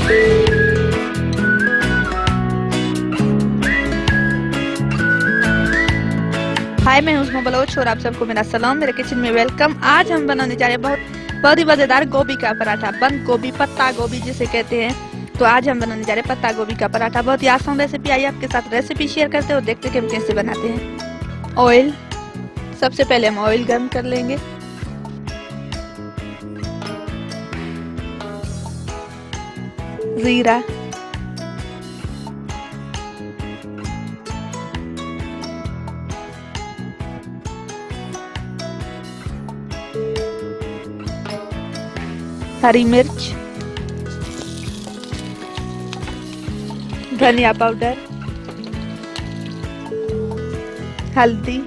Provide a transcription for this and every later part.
हाय, मैं उज़मा बलोच और आप सबको मेरा सलाम, मेरे किचन में वेलकम। आज हम बनाने जा रहे हैं बहुत ही मजेदार गोभी का पराठा, बंद गोभी, पत्ता गोभी जिसे कहते हैं। तो आज हम बनाने जा रहे हैं पत्ता गोभी का पराठा। बहुत ही आसान रेसिपी। आइए आपके साथ रेसिपी शेयर करते हैं और देखते हैं कि हम कैसे बनाते हैं। ऑयल, सबसे पहले हम ऑयल गर्म कर लेंगे। जीरा, हरी मिर्च, धनिया पाउडर, हल्दी,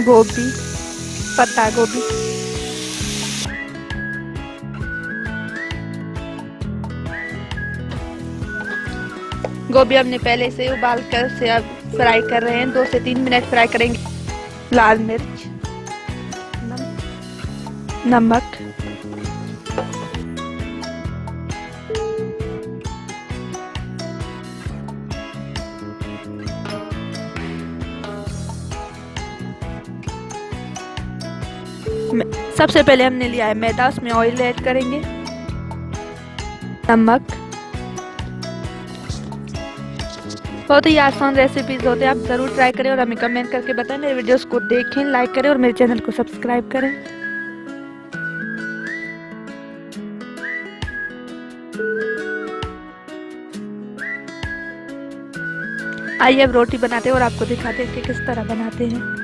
गोभी, पत्ता गोभी, गोभी हमने पहले से उबाल कर से अब फ्राई कर रहे हैं। 2 से 3 मिनट फ्राई करेंगे। लाल मिर्च, नमक, सबसे पहले हमने लिया है मैदा, उसमें ऑयल ऐड करेंगे, नमक। बहुत ही आसान रेसिपीज होते हैं, आप जरूर ट्राई करें और हमें कमेंट करके बताएं। मेरे वीडियोस को देखें, लाइक करें और मेरे चैनल को सब्सक्राइब करें। आइए अब रोटी बनाते हैं और आपको दिखाते हैं कि किस तरह बनाते हैं।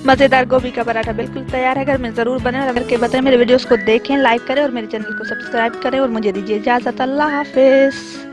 मज़ेदार गोभी का पराठा बिल्कुल तैयार है। घर में ज़रूर बनाएं और करके बताएं। मेरे वीडियोस को देखें, लाइक करें और मेरे चैनल को सब्सक्राइब करें और मुझे दीजिए इजाज़त। अल्लाह हाफिज़।